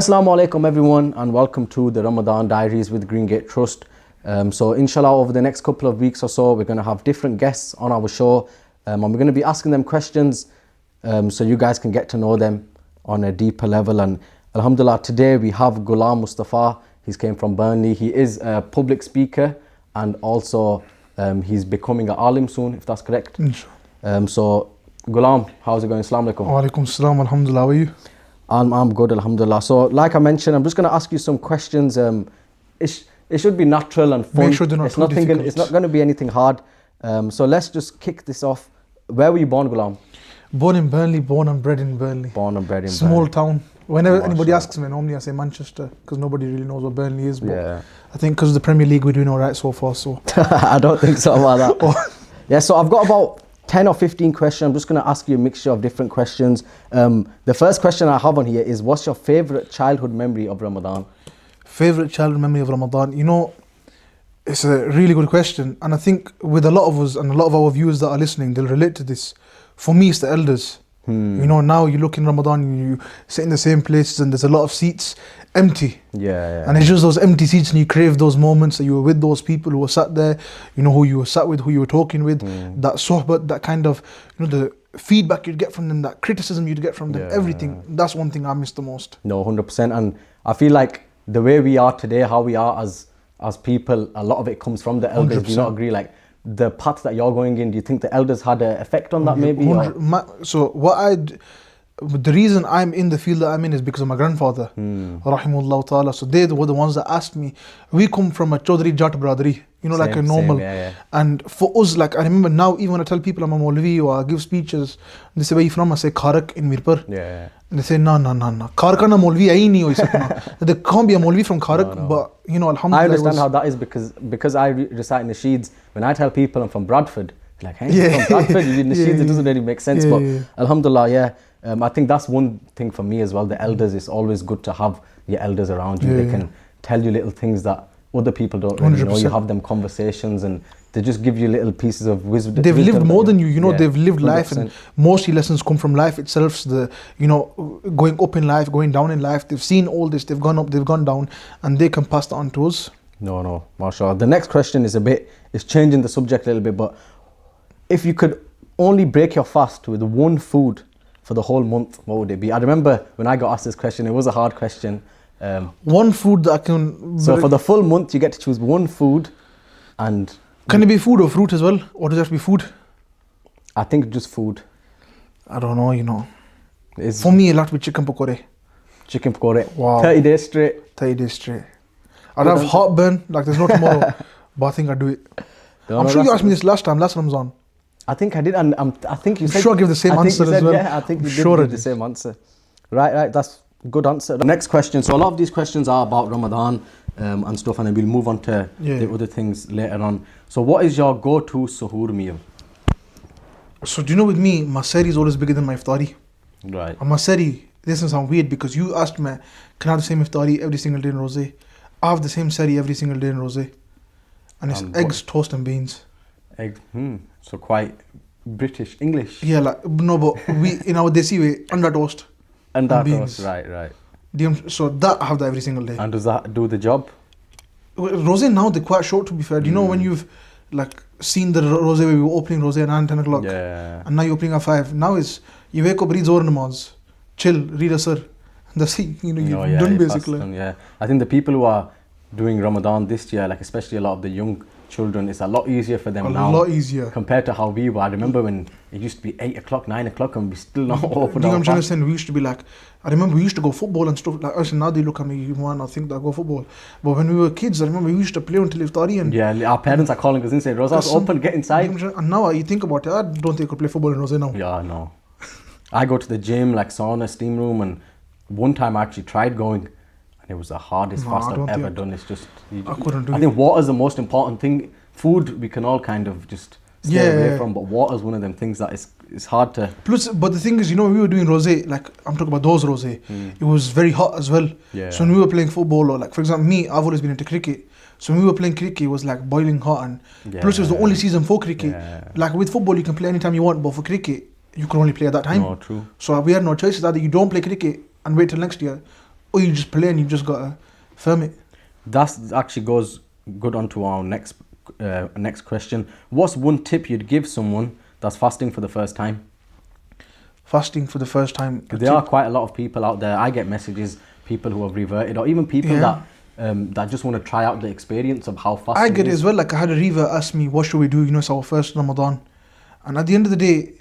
Assalamu alaikum everyone, and welcome to the Ramadan Diaries with Greengate Trust. So inshallah, over the next couple of weeks or so, we're going to have different guests on our show, and we're going to be asking them questions so you guys can get to know them on a deeper level. And alhamdulillah, today we have Ghulam Mustafa. He's came from Burnley. He is a public speaker, and also he's becoming an alim soon, if that's correct. So Ghulam, how's it going? Assalamu alaikum. Wa alaikum salam, alhamdulillah. How are you? I'm good, alhamdulillah. So like I mentioned, I'm just going to ask you some questions. It should be natural and fun. Make sure they're not too difficult. It's not going to be anything hard. So let's just kick this off. Where were you born, Ghulam? Born in Burnley, born and bred in Burnley. Born and bred in Small Burnley. town. Whenever anybody asks me, normally I say Manchester because nobody really knows what Burnley is. But Yeah. I think because of the Premier League, we're doing all right so far. So I don't think so about that. Yeah, so I've got about 10 or 15 questions. I'm just going to ask you a mixture of different questions. The first question I have on here is, what's your favourite childhood memory of Ramadan? Favorite childhood memory of Ramadan? You know, it's a really good question, and I think with a lot of us and a lot of our viewers that are listening, they'll relate to this. For me, it's the elders. You know, now you look in Ramadan, you sit in the same places, and there's a lot of seats empty. Yeah. And it's just those empty seats, and you crave those moments that you were with those people who were sat there, you know, who you were sat with, who you were talking with, that sohbet, that kind of, you know, the feedback you'd get from them, that criticism you'd get from them, everything. That's one thing I miss the most. No, 100%. And I feel like the way we are today, how we are as people, a lot of it comes from the elders. 100%. Do you not agree? Like, the path that you're going in, do you think the elders had an effect on that maybe? The reason I'm in the field that I'm in is because of my grandfather, rahimahullah ta'ala. So they were the ones that asked me. We come from a Chaudhry Jat Bradari, you know, like a normal. And for us, like I remember now, even when I tell people I'm a Maulvi or I give speeches, they say, where are you from? I say, Kharak in Mirpur. And they say, no. Kharak na Maulvi hai nahi ho sakna. There can't be a Maulvi from Kharak, but you know, alhamdulillah. I understand how that is because I recite nasheeds. When I tell people I'm from Bradford, they're like, hey, you're from Bradford, you read nasheeds, it doesn't really make sense. But alhamdulillah, I think that's one thing for me as well. The elders, it's always good to have your elders around you. They can tell you little things that other people don't really know. You have them conversations and they just give you little pieces of wisdom. They've lived more than you, you know, they've lived 100%. Life, and most lessons come from life itself. The, you know, going up in life, going down in life. They've seen all this, they've gone up, they've gone down, and they can pass that on to us. No, mashallah. The next question is it's changing the subject a little bit, but if you could only break your fast with one food for the whole month, what would it be? I remember when I got asked this question, it was a hard question. One food that I can... So for the full month, you get to choose one food and... Can it be food or fruit as well? Or does it have to be food? I think just food. I don't know, you know. For me, it'll have to be chicken pakore. Chicken pakore. Wow. 30 days straight. 30 days straight. I'd have heartburn, like there's no tomorrow. But I think I'd do it. I'm sure you asked me this last Ramzan. I think I did, and I think you said... I'm sure I gave the same answer as well. Yeah, I think you did give the same answer. Right, that's a good answer. The next question. So a lot of these questions are about Ramadan and stuff, and then we'll move on to the other things later on. So what is your go-to suhoor meal? So do you know with me, my sehri is always bigger than my iftari. Right. And my sehri, this doesn't sound weird because you asked me, can I have the same iftari every single day in Rosé? I have the same sehri every single day in Rosé. And it's eggs, toast and beans. Eggs, so quite British, English. Yeah, like, no, but we, in our desi way, under toast. Under toast, right. So that I have that every single day. And does that do the job? Rosé now, they're quite short to be fair. Do you know when you've like seen the Rosé where we were opening Rosé at 9, 10 o'clock? Yeah. And now you're opening at 5. Now is, you wake up, read Zohar namaz, chill, read Asr. That's it, you know, you've done basically. Done, I think the people who are doing Ramadan this year, like especially a lot of the young children, it's a lot easier for them now. A lot easier. Compared to how we were. I remember when it used to be 8 o'clock, 9 o'clock and we still not open. Do you know what I'm trying to say? We used to be like, I remember we used to go football and stuff. Like, actually now they look at me, you want to think that I go football. But when we were kids, I remember we used to play until iftari. And yeah, our parents are calling us and saying, Rosa's open, get inside. And now you think about it, I don't think I could play football in Rosé now. Yeah, no. I go to the gym, like sauna, steam room, and one time I actually tried going. It was the hardest fast I've ever done. It's just... I couldn't do it. I think water is the most important thing. Food, we can all kind of just stay away from, but water is one of them things that is hard to... Plus, but the thing is, you know, when we were doing rosé, like, I'm talking about those rosé, it was very hot as well. Yeah. So when we were playing football, or like, for example, me, I've always been into cricket. So when we were playing cricket, it was like boiling hot, and plus it was the only season for cricket. Like with football, you can play anytime you want, but for cricket, you can only play at that time. No, true. So we had no choice. Either you don't play cricket and wait till next year, or you just play and you just gotta firm it. That actually goes good onto our next question. What's one tip you'd give someone that's fasting for the first time? Fasting for the first time. There are quite a lot of people out there. I get messages, people who have reverted, or even people that just want to try out the experience of how fasting I get it is. as well. Like I had a revert ask me, what should we do? You know, it's our first Ramadan. And at the end of the day,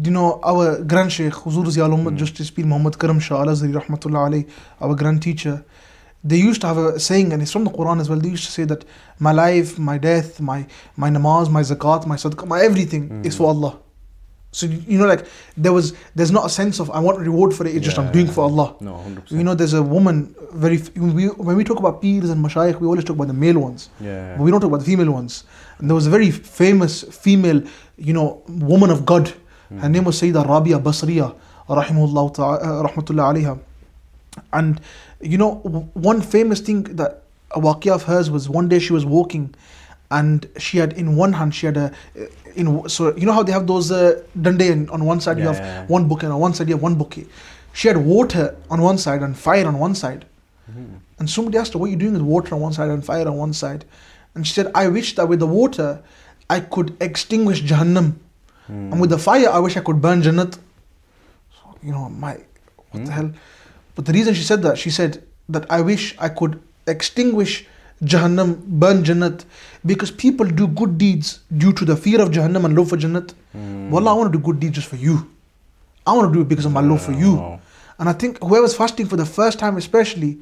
you know, our Grand Sheikh, Huzur Ziyal Ummad Justice Pir Muhammad Karam Shah Al-Azhari Rahmatullah Alayh, our grand teacher, they used to have a saying, and it's from the Quran as well. They used to say that my life, my death, my namaz, my zakat, my sadaqah, my everything is for Allah. So you know, like there's not a sense of I want reward for it. It's just I'm doing for Allah. No, 100%. You know, there's a woman when we talk about peers and mashayikh, we always talk about the male ones. Yeah. But we don't talk about the female ones. And there was a very famous female, you know, woman of God. Her name was Sayyidah Rabia Basriya, rahmatullah alayha. And you know, one famous thing that a waqiyah of hers was one day she was walking, and she had in one hand she had so you know how they have those dande on one side you have one bucket, and on one side you have one bucket. She had water on one side and fire on one side. And somebody asked her, what are you doing with water on one side and fire on one side? And she said, I wish that with the water I could extinguish Jahannam, and with the fire I wish I could burn Jannat. So, you know, what the hell? But the reason she said that I wish I could extinguish Jahannam, burn Jannat, because people do good deeds due to the fear of Jahannam and love for Jannat. Wallah, I want to do good deeds just for you. I want to do it because of my love for you. And I think whoever's fasting for the first time especially,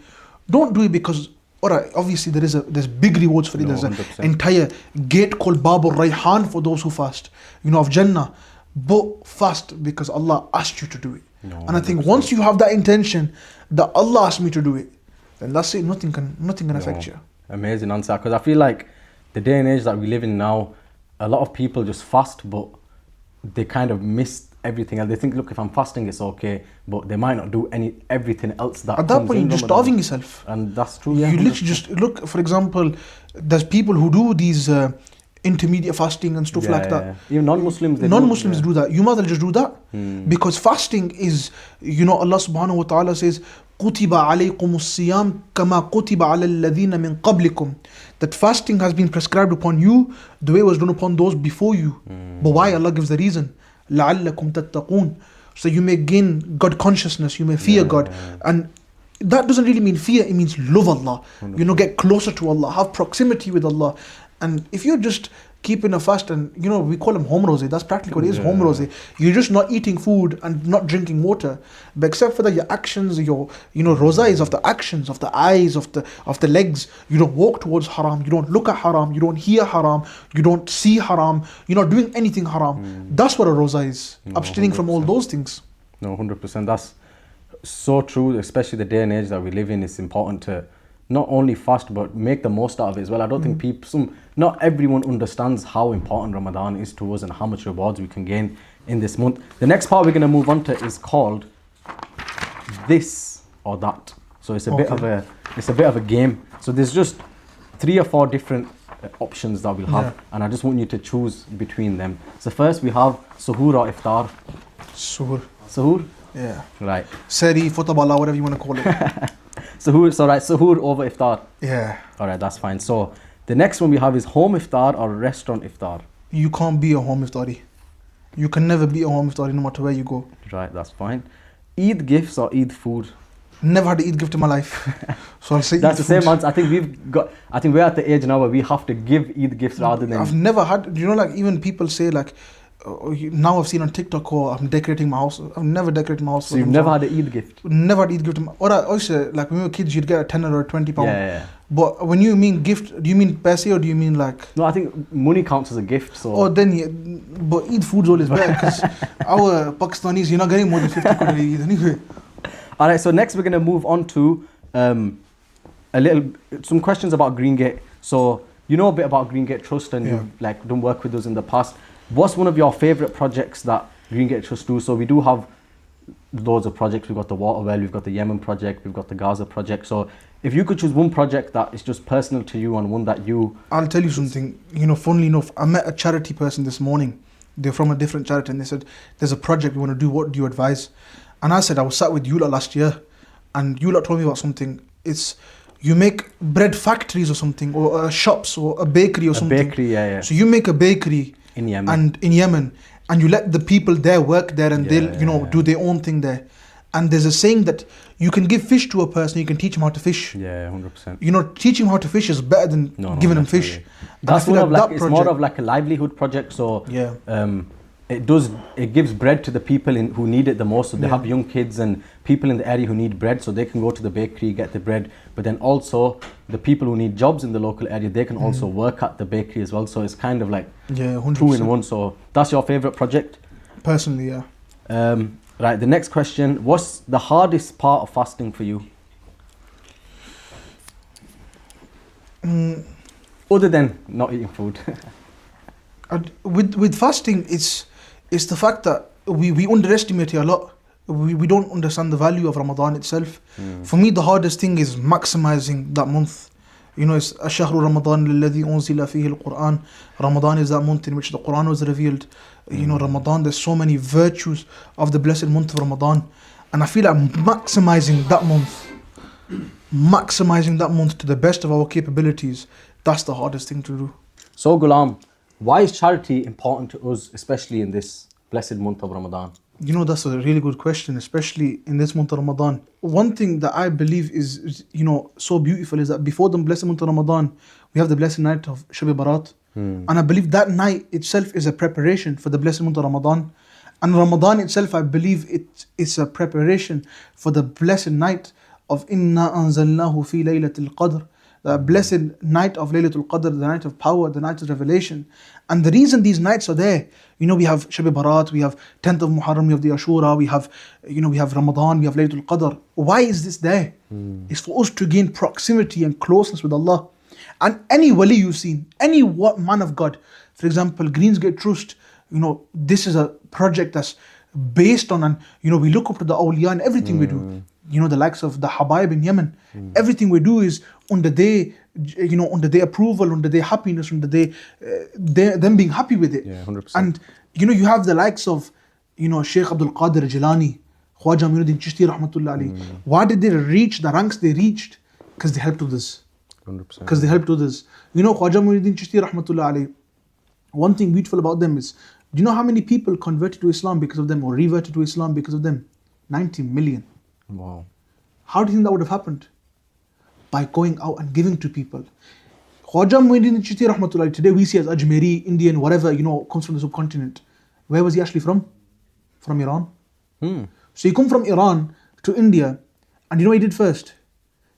don't do it because, alright, obviously there's big rewards for it. There's an entire gate called Babur Rayhan for those who fast, you know, of Jannah. But fast because Allah asked you to do it. And I think once you have that intention that Allah asked me to do it, then that's it. Nothing can affect you. Amazing answer, because I feel like the day and age that we live in now, a lot of people just fast, but they kind of miss everything else. They think, look, if I'm fasting, it's okay, but they might not do everything else that. At that point, you're just starving yourself, and that's true. You literally just look. For example, there's people who do these intermediate fasting and stuff like that. Even non-Muslims do that. You might as well just do that, because fasting is, you know, Allah subhanahu wa ta'ala says, كُتِبَ عَلَيْكُمُ الصِّيَامُ كَمَا كُتِبَ عَلَى الَّذِينَ مِنْ قَبْلِكُمْ. That fasting has been prescribed upon you the way it was done upon those before you. But why? Allah gives the reason. لَعَلَّكُمْ تَتَّقُونَ. So you may gain God consciousness, you may fear God. And that doesn't really mean fear, it means love Allah. 100%. You know, get closer to Allah, have proximity with Allah. And if you're just keeping a fast, and you know, we call them home rosé, that's practically what it is, home rosé. You're just not eating food and not drinking water. But except for that, your actions, your, you know, rosa is of the actions, of the eyes, of the legs. You don't walk towards haram, you don't look at haram, you don't hear haram, you don't see haram, you're not doing anything haram. That's what a rosa is, abstaining 100%. From all those things. No, 100%. That's so true, especially the day and age that we live in. It's important to not only fast, but make the most out of it as well. I don't think not everyone understands how important Ramadan is to us and how much rewards we can gain in this month. The next part we're going to move on to is called this or that. So it's a bit of a game. So there's just 3 or 4 different options that we'll have, and I just want you to choose between them. So first we have suhoor or iftar. Suhoor? Yeah. Right. Sari, fotabala, whatever you want to call it. Suhoor over iftar. Yeah. Alright, that's fine. So the next one we have is home iftar or restaurant iftar. You can't be a home iftari. You can never be a home iftari no matter where you go. Right, that's fine. Eid gifts or Eid food? Never had an Eid gift in my life. So I'll say that's Eid the food. same answer. I think we're at the age now where we have to give Eid gifts rather than. I've never had, you know, like even people say like, now I've seen on TikTok, I'm decorating my house. I've never decorated my house. So you've never had an Eid gift? Never had Eid gift. Or also, like when we were kids, you'd get a 10 or a 20 pound. Yeah. But when you mean gift, do you mean paise or do you mean like? No, I think money counts as a gift. So. Oh, then but Eid food's always better because our Pakistanis, you're not getting more than 50 quid Eid anyway. Alright, so next we're going to move on to some questions about Greengate. So you know a bit about Greengate Trust and you've like done work with us in the past. What's one of your favourite projects that Greengate Trust do? So we do have loads of projects. We've got the water well, we've got the Yemen project, we've got the Gaza project. So if you could choose one project that is just personal to you and one that you... I'll tell you something, you know, funnily enough, I met a charity person this morning. They're from a different charity and they said, there's a project we want to do, what do you advise? And I said, I was sat with Eula last year and you lot told me about something. It's you make bread factories or something, or shops, or a bakery or something. Bakery, yeah. So you make a bakery In Yemen. and in Yemen, and you let the people there work there, and they'll do their own thing there. And there's a saying that you can give fish to a person, you can teach him how to fish. Yeah, 100%. Teaching him how to fish is better than giving him fish. That's more of like, it's more of like a livelihood project. So it gives bread to the people who need it the most. So they have young kids and people in the area who need bread, so they can go to the bakery, get the bread. But then also the people who need jobs in the local area, they can also work at the bakery as well. So it's kind of like 100%. 2 in 1. So that's your favorite project? Personally, yeah. Right, the next question. What's the hardest part of fasting for you? Other than not eating food. With fasting, it's the fact that we underestimate it a lot. We don't understand the value of Ramadan itself. For me, the hardest thing is maximizing that month. It's Ashahru Ramadan alladhi unzila fihi al-Quran. Ramadan is that month in which the Quran was revealed. Ramadan, there's so many virtues of the blessed month of Ramadan. And I feel like maximizing that month to the best of our capabilities, that's the hardest thing to do. So Ghulam, why is charity important to us, especially in this blessed month of Ramadan? That's a really good question, especially in this month of Ramadan. One thing that I believe is so beautiful is that before the blessed month of Ramadan, we have the blessed night of Shab Barat. And I believe that night itself is a preparation for the blessed month of Ramadan. And Ramadan itself, I believe it's a preparation for the blessed night of Inna anzalnahu fi laylatil qadr. The blessed night of Laylatul Qadr, the night of power, the night of revelation. And the reason these nights are there, we have Shab Barat, we have 10th of Muharram, we have the Ashura, we have Ramadan, we have Laylatul Qadr. Why is this there? It's for us to gain proximity and closeness with Allah. And any wali you've seen, any man of God, for example, Greensgate Trust, this is a project that's based on, and we look up to the awliya in everything we do. The likes of the Habaib in Yemen. Everything we do is under their approval, under their happiness, under them being happy with it. Yeah, 100%. And you have the likes of Sheikh Abdul Qadir Jilani, Khwaja Muinuddin Chishti rahmatullah alayhi. Why did they reach the ranks they reached? Because they helped others. 100%. Because they helped others. Khwaja Muinuddin Chishti rahmatullah alayhi. One thing beautiful about them is, do you know how many people converted to Islam because of them, or reverted to Islam because of them? 90 million. Wow. How do you think that would have happened? By going out and giving to people. Khwaja Muinuddin Chishti rahmatullah, today we see as Ajmeri, Indian, whatever, comes from the subcontinent. Where was he actually from? From Iran. So he come from Iran to India, and you know what he did first?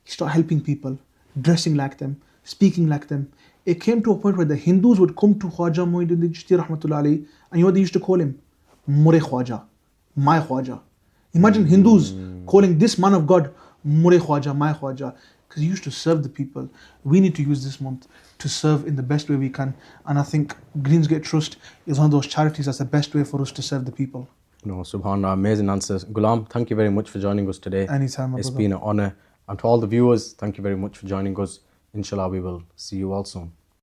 He started helping people, dressing like them, speaking like them. It came to a point where the Hindus would come to Khwaja Muinuddin Chishti rahmatullah alayhi, and you know what they used to call him? Mure Khwaja, my Khwaja. Imagine Hindus calling this man of God Mure Khwaja, my Khwaja, because he used to serve the people. We need to use this month to serve in the best way we can. And I think Greensgate Trust is one of those charities that's the best way for us to serve the people. Subhanallah, amazing answers. Ghulam, thank you very much for joining us today. Anytime, my It's brother. been an honor. And to all the viewers, thank you very much for joining us. Inshallah, we will see you all soon.